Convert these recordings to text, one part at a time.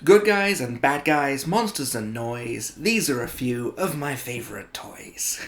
Good guys and bad guys, monsters and noise, these are a few of my favourite toys.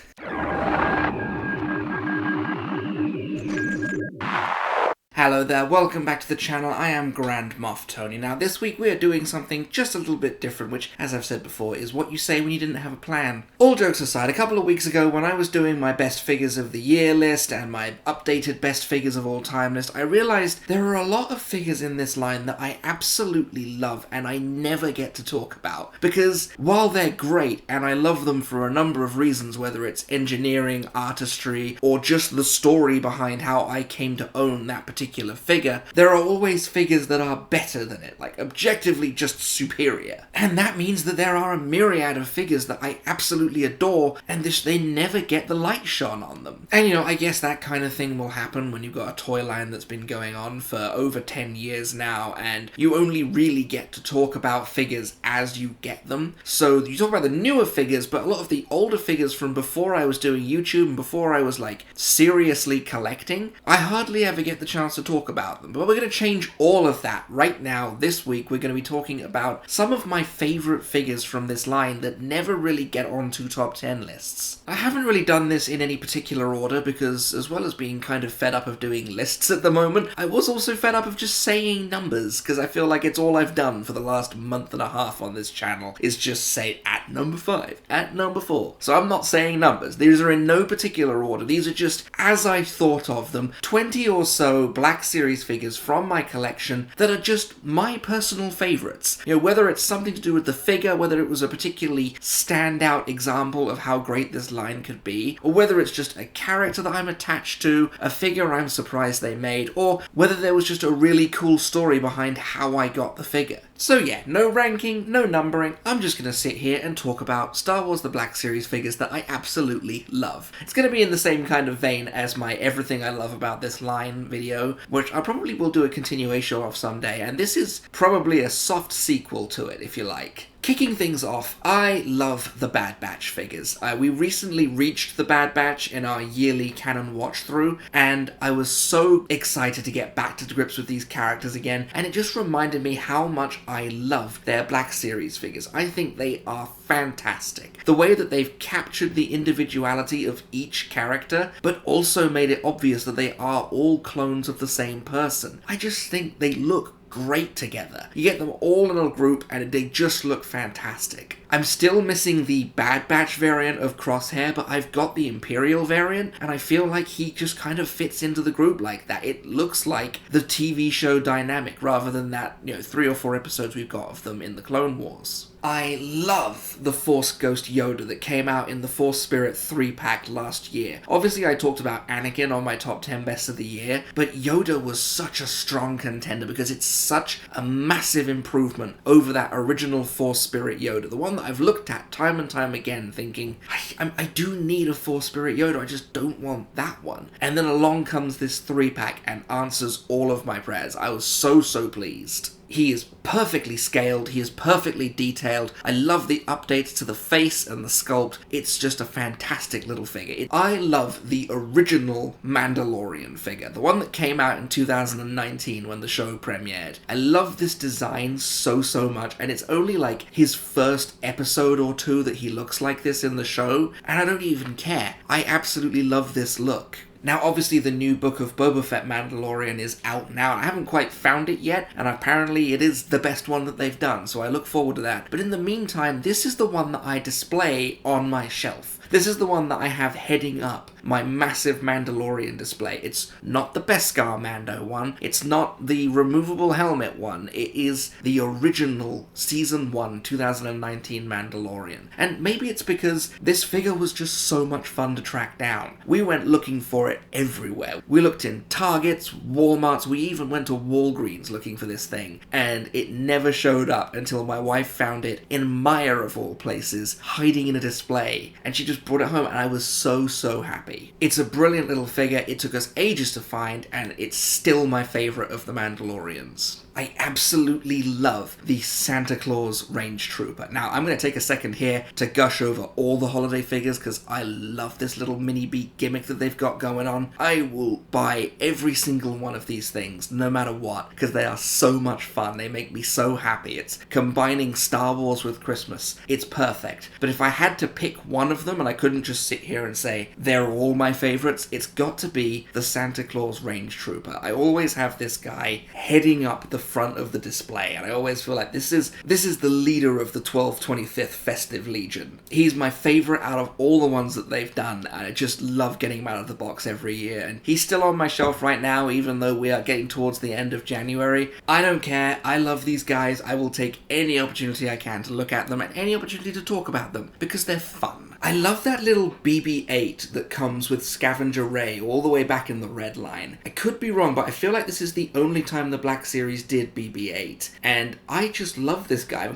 Hello there, welcome back to the channel. I am Grand Moff Tony. Now this week we are doing something just a little bit different, which, as I've said before, is what you say when you didn't have a plan. All jokes aside, a couple of weeks ago when I was doing my best figures of the year list and my updated best figures of all time list, I realised there are a lot of figures in this line that I absolutely love and I never get to talk about. Because while they're great, and I love them for a number of reasons, whether it's engineering, artistry, or just the story behind how I came to own that particular figure, there are always figures that are better than it, like objectively just superior. And that means that there are a myriad of figures that I absolutely adore, and they never get the light shone on them. And I guess that kind of thing will happen when you've got a toy line that's been going on for over 10 years now, and you only really get to talk about figures as you get them. So you talk about the newer figures, but a lot of the older figures from before I was doing YouTube and before I was seriously collecting, I hardly ever get the chance to talk about them. But we're going to change all of that right now. This week we're going to be talking about some of my favourite figures from this line that never really get onto top 10 lists. I haven't really done this in any particular order because, as well as being kind of fed up of doing lists at the moment, I was also fed up of just saying numbers, because I feel like it's all I've done for the last month and a half on this channel is just say at number 5, at number 4. So I'm not saying numbers. These are in no particular order. These are just as I thought of them. 20 or so Black Series figures from my collection that are just my personal favourites. Whether it's something to do with the figure, whether it was a particularly standout example of how great this line could be, or whether it's just a character that I'm attached to, a figure I'm surprised they made, or whether there was just a really cool story behind how I got the figure. So yeah, no ranking, no numbering, I'm just going to sit here and talk about Star Wars The Black Series figures that I absolutely love. It's going to be in the same kind of vein as my Everything I Love About This Line video, which I probably will do a continuation of someday, and this is probably a soft sequel to it, if you like. Kicking things off, I love the Bad Batch figures. We recently reached the Bad Batch in our yearly canon watch through, and I was so excited to get back to grips with these characters again, and it just reminded me how much I loved their Black Series figures. I think they are fantastic. The way that they've captured the individuality of each character, but also made it obvious that they are all clones of the same person. I just think they look great together. You get them all in a group and they just look fantastic. I'm still missing the Bad Batch variant of Crosshair, but I've got the Imperial variant, and I feel like he just kind of fits into the group like that. It looks like the TV show dynamic rather than that, 3 or 4 episodes we've got of them in the Clone Wars. I love the Force Ghost Yoda that came out in the Force Spirit 3-pack last year. Obviously I talked about Anakin on my top 10 best of the year, but Yoda was such a strong contender because it's such a massive improvement over that original Force Spirit Yoda, the one that I've looked at time and time again thinking, I do need a Force Spirit Yoda, I just don't want that one. And then along comes this 3-pack and answers all of my prayers. I was so pleased. He is perfectly scaled, he is perfectly detailed. I love the updates to the face and the sculpt. It's just a fantastic little figure. I love the original Mandalorian figure, the one that came out in 2019 when the show premiered. I love this design so much, and it's only like his first episode or 2 that he looks like this in the show, and I don't even care. I absolutely love this look. Now, obviously, the new Book of Boba Fett Mandalorian is out now. I haven't quite found it yet, and apparently it is the best one that they've done, so I look forward to that. But in the meantime, this is the one that I display on my shelf. This is the one that I have heading up my massive Mandalorian display. It's not the Beskar Mando one. It's not the removable helmet one. It is the original Season 1 2019 Mandalorian. And maybe it's because this figure was just so much fun to track down. We went looking for it everywhere. We looked in Targets, Walmarts, we even went to Walgreens looking for this thing. And it never showed up until my wife found it in Meijer of all places, hiding in a display. And she just brought it home and I was so happy. It's a brilliant little figure. It took us ages to find and it's still my favourite of the Mandalorians. I absolutely love the Santa Claus Range Trooper. Now, I'm going to take a second here to gush over all the holiday figures because I love this little mini beat gimmick that they've got going on. I will buy every single one of these things, no matter what, because they are so much fun. They make me so happy. It's combining Star Wars with Christmas. It's perfect. But if I had to pick one of them, and I couldn't just sit here and say they're all my favorites, it's got to be the Santa Claus Range Trooper. I always have this guy heading up the front of the display, and I always feel like this is the leader of the 1225th Festive Legion. He's my favorite out of all the ones that they've done, and I just love getting him out of the box every year. And he's still on my shelf right now, even though we are getting towards the end of January. I don't care. I love these guys. I will take any opportunity I can to look at them and any opportunity to talk about them because they're fun. I love that little BB-8 that comes with Scavenger Ray all the way back in the red line. I could be wrong, but I feel like this is the only time the Black Series did BB-8, and I just love this guy.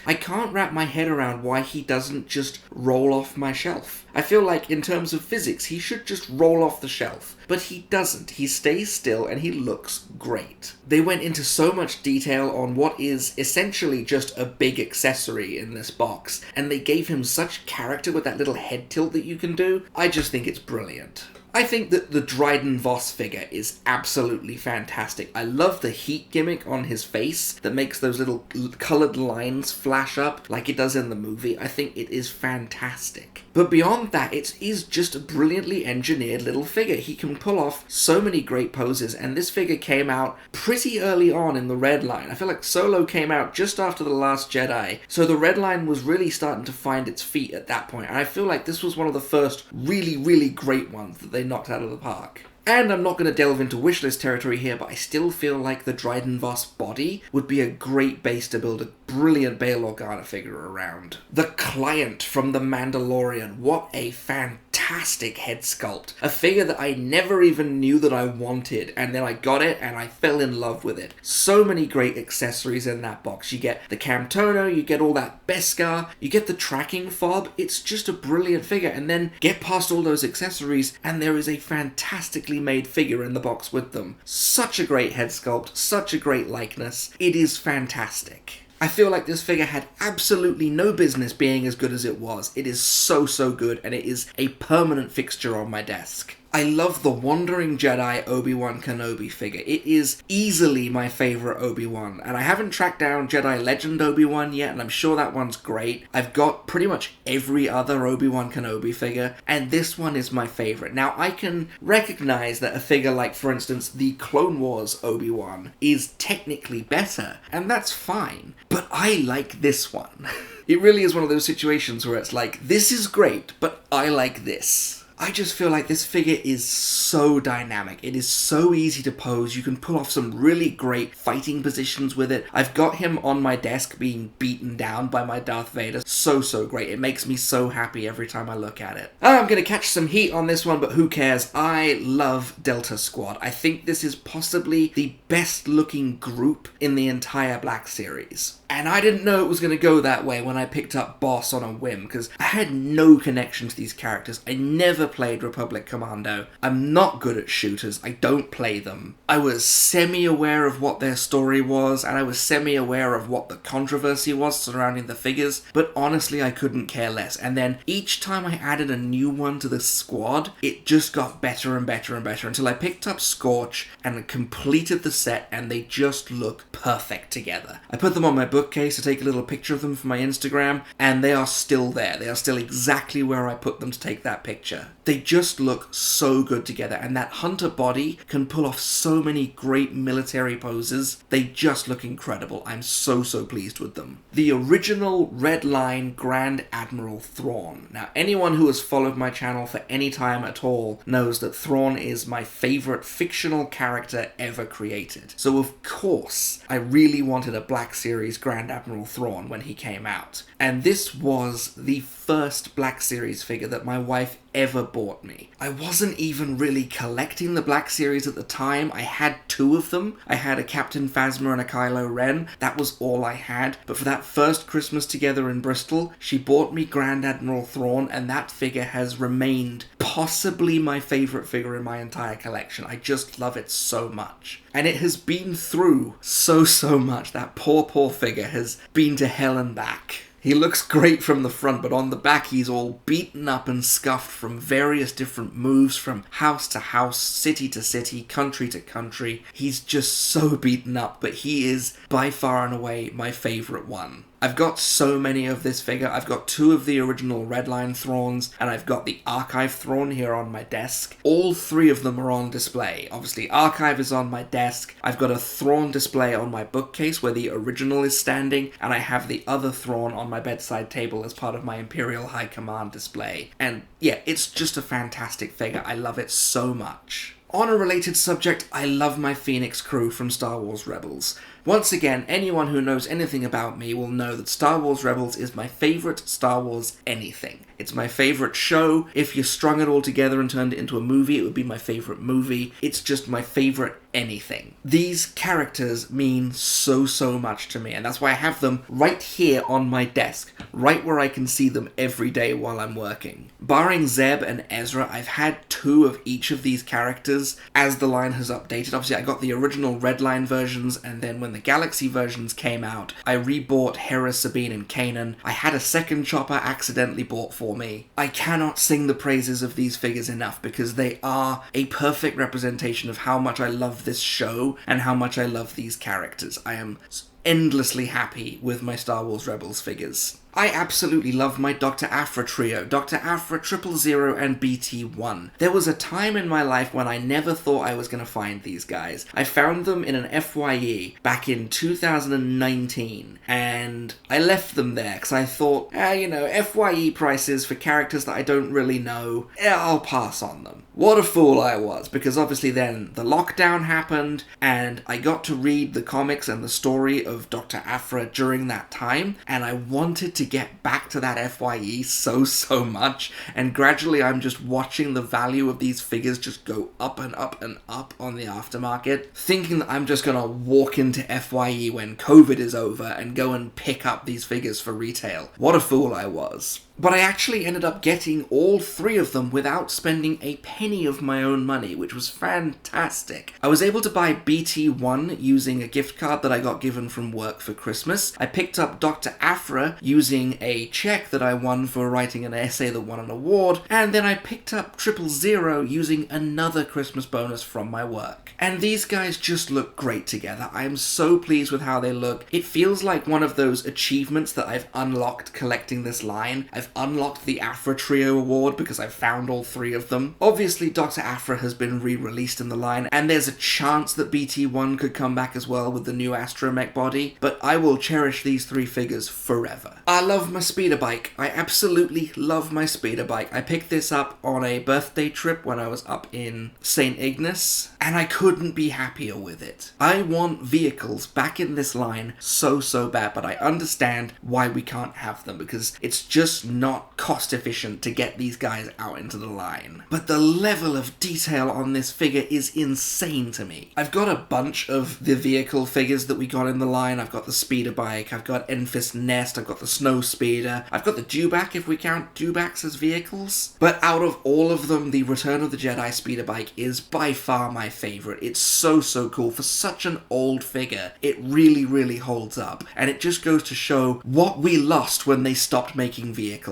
I can't wrap my head around why he doesn't just roll off my shelf. I feel like in terms of physics, he should just roll off the shelf, but he doesn't. He stays still and he looks great. They went into so much detail on what is essentially just a big accessory in this box, and they gave him such character with that little head tilt that you can do. I just think it's brilliant. I think that the Dryden Voss figure is absolutely fantastic. I love the heat gimmick on his face that makes those little coloured lines flash up like it does in the movie. I think it is fantastic. But beyond that, it is just a brilliantly engineered little figure. He can pull off so many great poses, and this figure came out pretty early on in the Red Line. I feel like Solo came out just after The Last Jedi, so the Red Line was really starting to find its feet at that point, and I feel like this was one of the first really, really great ones that they knocked out of the park. And I'm not going to delve into wishlist territory here, but I still feel like the Dryden Voss body would be a great base to build a brilliant Bail Organa figure around. The Client from The Mandalorian. What a fantastic head sculpt. A figure that I never even knew that I wanted, and then I got it and I fell in love with it. So many great accessories in that box. You get the Camtono, you get all that Beskar, you get the tracking fob. It's just a brilliant figure, and then get past all those accessories and there is a fantastically made figure in the box with them. Such a great head sculpt, such a great likeness. It is fantastic. I feel like this figure had absolutely no business being as good as it was. It is so good, and it is a permanent fixture on my desk. I love the Wandering Jedi Obi-Wan Kenobi figure. It is easily my favourite Obi-Wan, and I haven't tracked down Jedi Legend Obi-Wan yet, and I'm sure that one's great. I've got pretty much every other Obi-Wan Kenobi figure, and this one is my favourite. Now, I can recognise that a figure like, for instance, the Clone Wars Obi-Wan is technically better, and that's fine, but I like this one. It really is one of those situations where it's like, this is great, but I like this. I just feel like this figure is so dynamic. It is so easy to pose. You can pull off some really great fighting positions with it. I've got him on my desk being beaten down by my Darth Vader. So great. It makes me so happy every time I look at it. I'm going to catch some heat on this one, but who cares? I love Delta Squad. I think this is possibly the best looking group in the entire Black Series. And I didn't know it was going to go that way when I picked up Boss on a whim, because I had no connection to these characters. I never played Republic Commando. I'm not good at shooters. I don't play them. I was semi-aware of what their story was, and I was semi-aware of what the controversy was surrounding the figures, but honestly, I couldn't care less. And then each time I added a new one to the squad, it just got better and better and better until I picked up Scorch and completed the set, and they just look perfect together. I put them on my bookcase to take a little picture of them for my Instagram, and they are still there. They are still exactly where I put them to take that picture. They just look so good together, and that Hunter body can pull off so many great military poses. They just look incredible. I'm so pleased with them. The original Red Line Grand Admiral Thrawn. Now, anyone who has followed my channel for any time at all knows that Thrawn is my favourite fictional character ever created. So of course, I really wanted a Black Series Grand Admiral Thrawn when he came out. And this was the first Black Series figure that my wife ever bought me. I wasn't even really collecting the Black Series at the time. I had 2 of them. I had a Captain Phasma and a Kylo Ren. That was all I had. But for that first Christmas together in Bristol, she bought me Grand Admiral Thrawn, and that figure has remained possibly my favourite figure in my entire collection. I just love it so much. And it has been through so much. That poor figure has been to hell and back. He looks great from the front, but on the back he's all beaten up and scuffed from various different moves, from house to house, city to city, country to country. He's just so beaten up, but he is by far and away my favourite one. I've got so many of this figure. I've got 2 of the original Redline Thrawns, and I've got the Archive Thrawn here on my desk. All 3 of them are on display. Obviously, Archive is on my desk. I've got a Thrawn display on my bookcase where the original is standing, and I have the other Thrawn on my bedside table as part of my Imperial High Command display. And yeah, it's just a fantastic figure. I love it so much. On a related subject, I love my Phoenix crew from Star Wars Rebels. Once again, anyone who knows anything about me will know that Star Wars Rebels is my favourite Star Wars anything. It's my favourite show. If you strung it all together and turned it into a movie, it would be my favourite movie. It's just my favourite anything. These characters mean so much to me, and that's why I have them right here on my desk, right where I can see them every day while I'm working. Barring Zeb and Ezra, I've had 2 of each of these characters as the line has updated. Obviously, I got the original Redline versions, and then when the Galaxy versions came out, I rebought Hera, Sabine, and Kanan. I had a second Chopper accidentally bought for me. I cannot sing the praises of these figures enough because they are a perfect representation of how much I love this show and how much I love these characters. I am endlessly happy with my Star Wars Rebels figures. I absolutely love my Dr. Aphra trio, Dr. Aphra, 000, and BT-1. There was a time in my life when I never thought I was going to find these guys. I found them in an FYE back in 2019, and I left them there because I thought, FYE prices for characters that I don't really know, I'll pass on them. What a fool I was, because obviously then the lockdown happened, and I got to read the comics and the story of Dr. Aphra during that time, and I wanted to get back to that FYE so much, and gradually I'm just watching the value of these figures just go up and up and up on the aftermarket, thinking that I'm just gonna walk into FYE when COVID is over and go and pick up these figures for retail. What a fool I was. But I actually ended up getting all 3 of them without spending a penny of my own money, which was fantastic. I was able to buy BT-1 using a gift card that I got given from work for Christmas. I picked up Dr. Aphra using a check that I won for writing an essay that won an award, and then I picked up 000 using another Christmas bonus from my work. And these guys just look great together. I am so pleased with how they look. It feels like one of those achievements that I've unlocked collecting this line. I've unlocked the Aphra Trio award because I've found all 3 of them. Obviously, Dr. Aphra has been re-released in the line, and there's a chance that BT-1 could come back as well with the new Astromech body, but I will cherish these 3 figures forever. I love my speeder bike. I absolutely love my speeder bike. I picked this up on a birthday trip when I was up in St. Ignace, and I couldn't be happier with it. I want vehicles back in this line so bad, but I understand why we can't have them, because it's just not cost efficient to get these guys out into the line. But the level of detail on this figure is insane to me. I've got a bunch of the vehicle figures that we got in the line. I've got the speeder bike, I've got Enfys Nest, I've got the Snow Speeder, I've got the Dewback if we count Dewbacks as vehicles. But out of all of them, the Return of the Jedi speeder bike is by far my favourite. It's so cool. For such an old figure, it really holds up. And it just goes to show what we lost when they stopped making vehicles.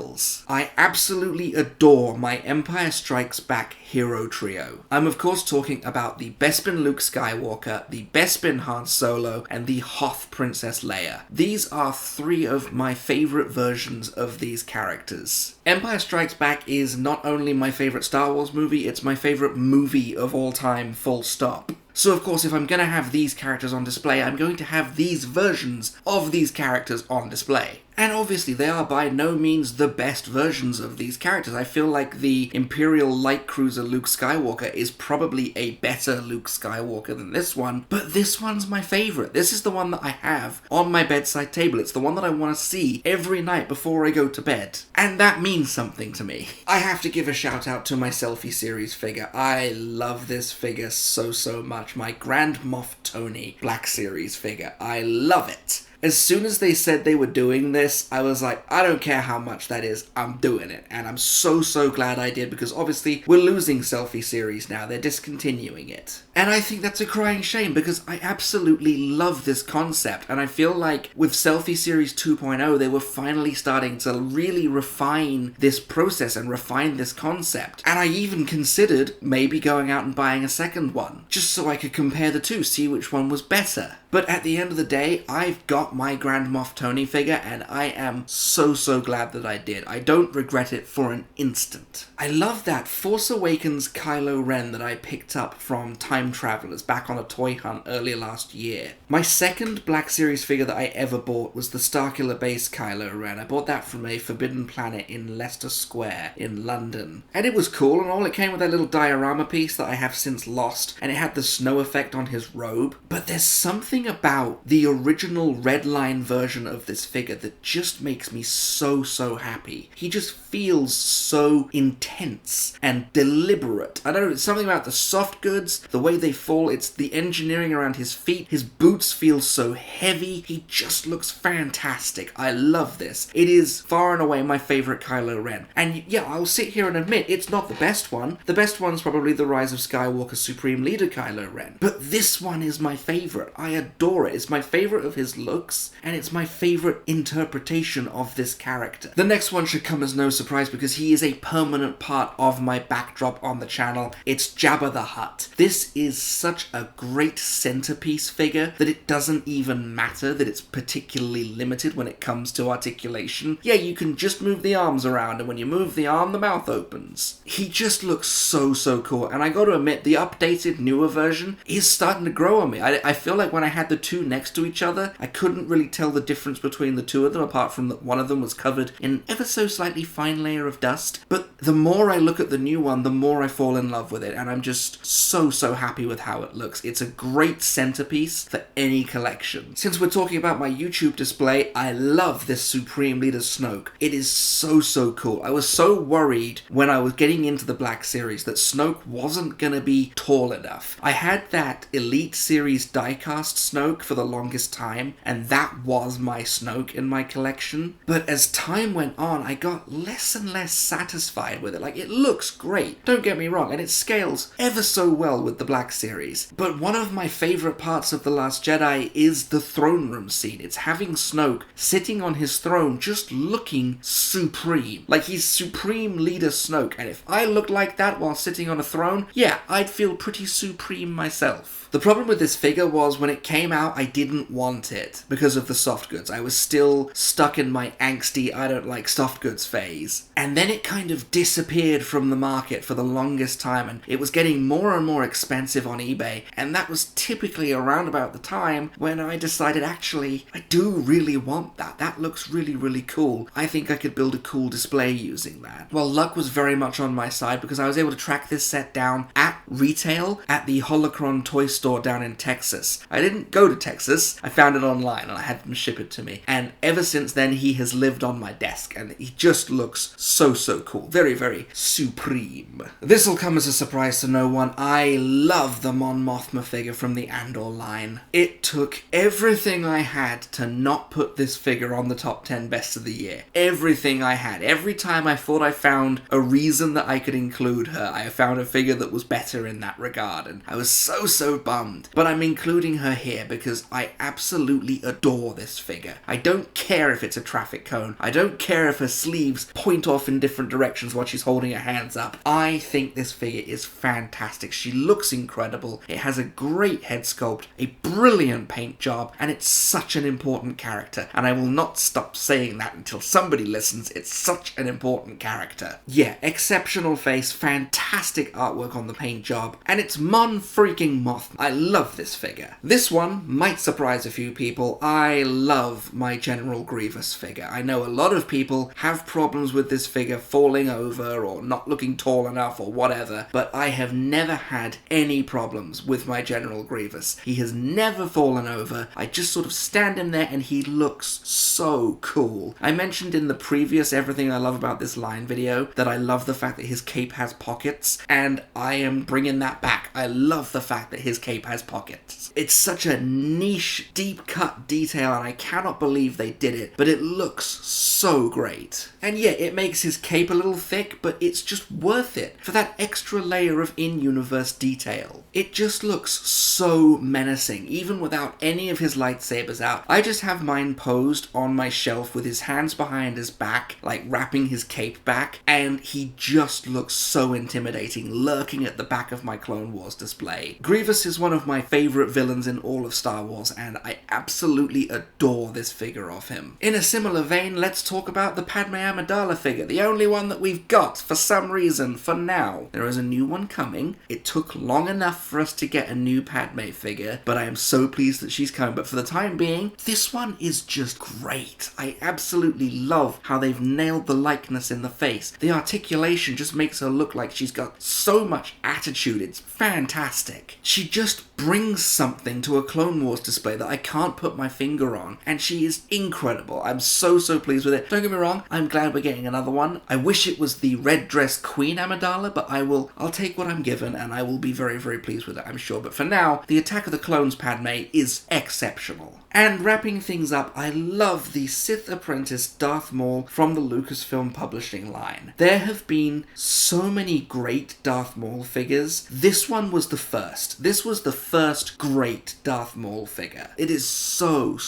I absolutely adore my Empire Strikes Back hero trio. I'm of course talking about the Bespin Luke Skywalker, the Bespin Han Solo, and the Hoth Princess Leia. These are 3 of my favourite versions of these characters. Empire Strikes Back is not only my favourite Star Wars movie, it's my favourite movie of all time, full stop. So of course, if I'm going to have these characters on display, I'm going to have these versions of these characters on display. And obviously they are by no means the best versions of these characters. I feel like the Imperial Light Cruiser Luke Skywalker is probably a better Luke Skywalker than this one, but this one's my favorite. This is the one that I have on my bedside table. It's the one that I want to see every night before I go to bed. And that means something to me. I have to give a shout out to my Selfie Series figure. I love this figure so much. My Grand Moff Tony Black Series figure. I love it. As soon as they said they were doing this, I was like, I don't care how much that is, I'm doing it. And I'm so glad I did, because obviously we're losing Selfie Series now. They're discontinuing it. And I think that's a crying shame, because I absolutely love this concept. And I feel like with Selfie Series 2.0, they were finally starting to really refine this process and refine this concept. And I even considered maybe going out and buying a second one, just so I could compare the two, see which one was better. But at the end of the day, I've got my Grand Moff Tony figure, and I am so glad that I did. I don't regret it for an instant. I love that Force Awakens Kylo Ren that I picked up from Time Travelers back on a toy hunt earlier last year. My second Black Series figure that I ever bought was the Starkiller Base Kylo Ren. I bought that from a Forbidden Planet in Leicester Square in London. And it was cool and all. It came with that little diorama piece that I have since lost, and it had the snow effect on his robe. But there's something about the original Redline version of this figure that just makes me so happy. He just feels so intense and deliberate. I don't know, it's something about the soft goods, the way they fall, it's the engineering around his feet, his boots feel so heavy, he just looks fantastic. I love this. It is far and away my favourite Kylo Ren. And yeah, I'll sit here and admit, it's not the best one. The best one's probably the Rise of Skywalker Supreme Leader Kylo Ren. But this one is my favourite. I adore it. It's my favourite of his looks, and it's my favourite interpretation of this character. The next one should come as no surprise, because he is a permanent part of my backdrop on the channel. It's Jabba the Hutt. This is such a great centerpiece figure that it doesn't even matter that it's particularly limited when it comes to articulation. Yeah, you can just move the arms around, and when you move the arm, the mouth opens. He just looks so cool, and I gotta admit, the updated, newer version is starting to grow on me. I feel like when I had the two next to each other, I couldn't really tell the difference between the two of them, apart from that one of them was covered in an ever so slightly fine layer of dust. But the more I look at the new one, the more I fall in love with it, and I'm just so happy with how it looks. It's a great centerpiece for any collection. Since we're talking about my YouTube display, I love this Supreme Leader Snoke. It is so cool. I was so worried when I was getting into the Black Series that Snoke wasn't gonna be tall enough. I had that Elite Series diecast Snoke for the longest time, and that was my Snoke in my collection. But as time went on, I got less and less satisfied with it. Like, it looks great, don't get me wrong, and it scales ever so well with the Black Series. But one of my favourite parts of The Last Jedi is the throne room scene. It's having Snoke sitting on his throne just looking supreme. Like, he's Supreme Leader Snoke, and if I looked like that while sitting on a throne, yeah, I'd feel pretty supreme myself. The problem with this figure was when it came out, I didn't want it because of the soft goods. I was still stuck in my angsty, I don't like soft goods phase. And then it kind of disappeared from the market for the longest time, and it was getting more and more expensive on eBay. And that was typically around about the time when I decided, actually, I do really want that. That looks really cool. I think I could build a cool display using that. Well, luck was very much on my side, because I was able to track this set down at retail at the Holocron toy store down in Texas. I didn't go to Texas, I found it online and I had them ship it to me. And ever since then, he has lived on my desk, and he just looks so cool. Very supreme. This'll come as a surprise to no one. I love the Mon Mothma figure from the Andor line. It took everything I had to not put this figure on the top 10 best of the year. Everything I had. Every time I thought I found a reason that I could include her, I found a figure that was better in that regard, and I was so bummed. But I'm including her here because I absolutely adore this figure. I don't care if it's a traffic cone. I don't care if her sleeves point off in different directions while she's holding her hands up. I think this figure is fantastic. She looks incredible. It has a great head sculpt, a brilliant paint job, and it's such an important character. And I will not stop saying that until somebody listens. It's such an important character. Yeah, exceptional face, fantastic artwork on the paint job, and it's Mon freaking Mothma. I love this figure. This one might surprise a few people. I love my General Grievous figure. I know a lot of people have problems with this figure falling over or not looking tall enough or whatever, but I have never had any problems with my General Grievous. He has never fallen over. I just sort of stand in there and he looks so cool. I mentioned in the previous Everything I Love About This Line video that I love the fact that his cape has pockets, and I am bringing that back. I love the fact that his cape has pockets. It's such a niche, deep-cut detail, and I cannot believe they did it, but it looks so great. And yeah, it makes his cape a little thick, but it's just worth it for that extra layer of in-universe detail. It just looks so menacing, even without any of his lightsabers out. I just have mine posed on my shelf with his hands behind his back, like wrapping his cape back, and he just looks so intimidating, lurking at the back of my Clone Wars display. Grievous is one of my favourite villains in all of Star Wars, and I absolutely adore this figure of him. In a similar vein, let's talk about the Padme Amidala figure, the only one that we've got for some reason for now. There is a new one coming. It took long enough for us to get a new Padme figure, but I am so pleased that she's coming. But for the time being, this one is just great. I absolutely love how they've nailed the likeness in the face. The articulation just makes her look like she's got so much attitude. It's fantastic. She just brings something to a Clone Wars display that I can't put my finger on, and she is incredible. I'm so pleased with it. Don't get me wrong, I'm glad we're getting another one. I wish it was the red dress Queen Amidala, but I'll take what I'm given, and I will be very pleased with it, I'm sure. But for now, the Attack of the Clones Padme is exceptional. And wrapping things up, I love the Sith Apprentice Darth Maul from the Lucasfilm publishing line. There have been so many great Darth Maul figures. This one was the first. This was the first great Darth Maul figure. It is so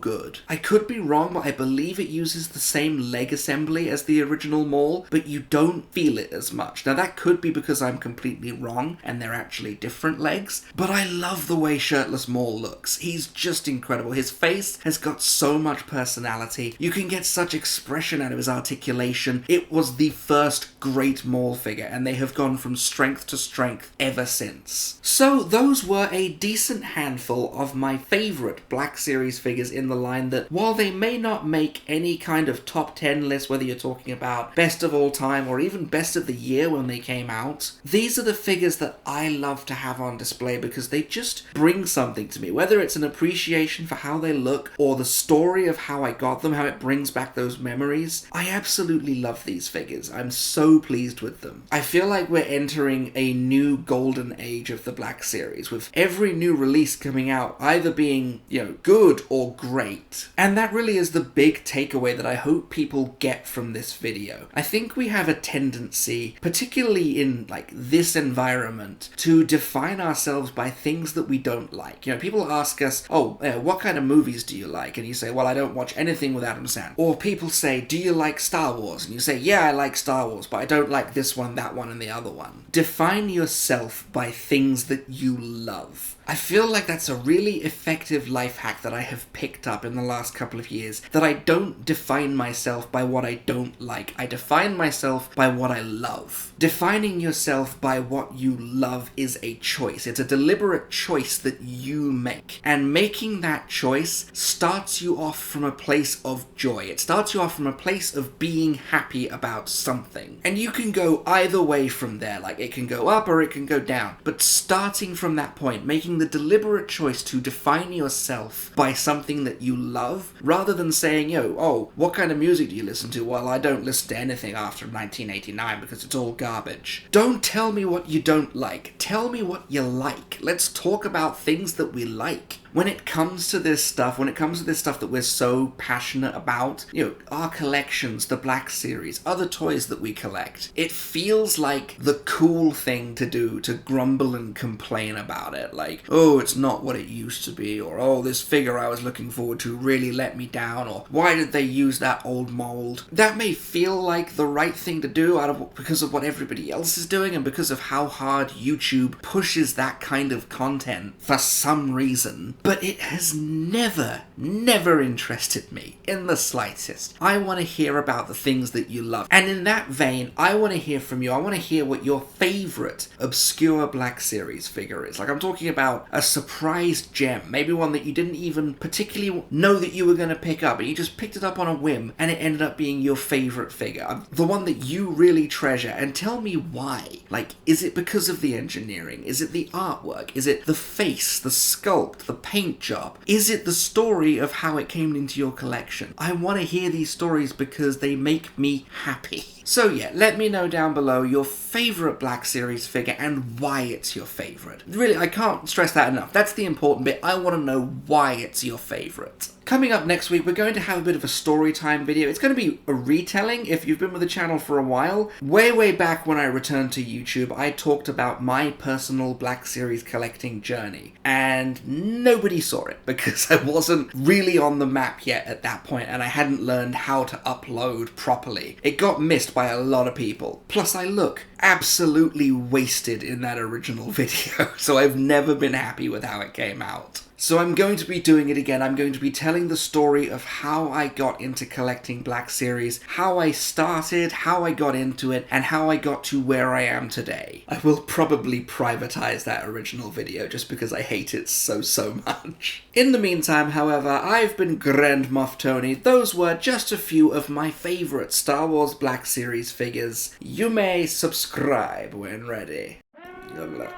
good. I could be wrong, but I believe it uses the same leg assembly as the original Maul, but you don't feel it as much. Now that could be because I'm completely wrong and they're actually different legs, but I love the way shirtless Maul looks. He's just incredible. His face has got so much personality. You can get such expression out of his articulation. It was the first great Maul figure, and they have gone from strength to strength ever since. So those were a decent handful of my favourite Black Series figures in the line that, while they may not make any kind of top 10 list, whether you're talking about best of all time or even best of the year when they came out, these are the figures that I love to have on display because they just bring something to me, whether it's an appreciation for how they look or the story of how I got them, how it brings back those memories. I absolutely love these figures. I'm so pleased with them. I feel like we're entering a new golden age of the Black Series, with every new release coming out either being, good or great. And that really is the big takeaway that I hope people get from this video. I think we have a tendency, particularly in this environment, to define ourselves by things that we don't like. People ask us, what kind of movies do you like? And you say, well, I don't watch anything with Adam Sandler. Or people say, do you like Star Wars? And you say, yeah, I like Star Wars, but I don't like this one, that one, and the other one. Define yourself by things that you love. I feel like that's a really effective life hack that I have picked up in the last couple of years, that I don't define myself by what I don't like. I define myself by what I love. Defining yourself by what you love is a choice. It's a deliberate choice that you make. And making that choice starts you off from a place of joy. It starts you off from a place of being happy about something. And you can go either way from there. It can go up or it can go down. But starting from that point, making the deliberate choice to define yourself by something that you love, rather than saying, what kind of music do you listen to? Well, I don't listen to anything after 1989 because it's all garbage. Don't tell me what you don't like. Tell me what you like. Let's talk about things that we like. When it comes to this stuff that we're so passionate about, our collections, the Black Series, other toys that we collect, it feels like the cool thing to do, to grumble and complain about it. It's not what it used to be, or, this figure I was looking forward to really let me down, or why did they use that old mold? That may feel like the right thing to do because of what everybody else is doing, and because of how hard YouTube pushes that kind of content for some reason. but it has never interested me in the slightest. I want to hear about the things that you love. And in that vein, I want to hear from you. I want to hear what your favorite obscure Black Series figure is. Like, I'm talking about a surprise gem, maybe one that you didn't even particularly know that you were going to pick up, and you just picked it up on a whim, and it ended up being your favorite figure. The one that you really treasure, and tell me why. Like, is it because of the engineering? Is it the artwork? Is it the face, the sculpt, the paint job? Is it the story of how it came into your collection? I want to hear these stories because they make me happy. So yeah, let me know down below your favorite Black Series figure and why it's your favorite. Really, I can't stress that enough. That's the important bit. I want to know why it's your favorite. Coming up next week, we're going to have a bit of a story time video. It's going to be a retelling if you've been with the channel for a while. Way back when I returned to YouTube, I talked about my personal Black Series collecting journey. And nobody saw it because I wasn't really on the map yet at that point and I hadn't learned how to upload properly. It got missed by a lot of people. Plus I look absolutely wasted in that original video, so I've never been happy with how it came out. So I'm going to be doing it again. I'm going to be telling the story of how I got into collecting Black Series, how I started, how I got into it, and how I got to where I am today. I will probably privatize that original video just because I hate it so much. In the meantime, however, I've been Grand Moff Tony. Those were just a few of my favorite Star Wars Black Series figures. You may subscribe when ready. Good luck.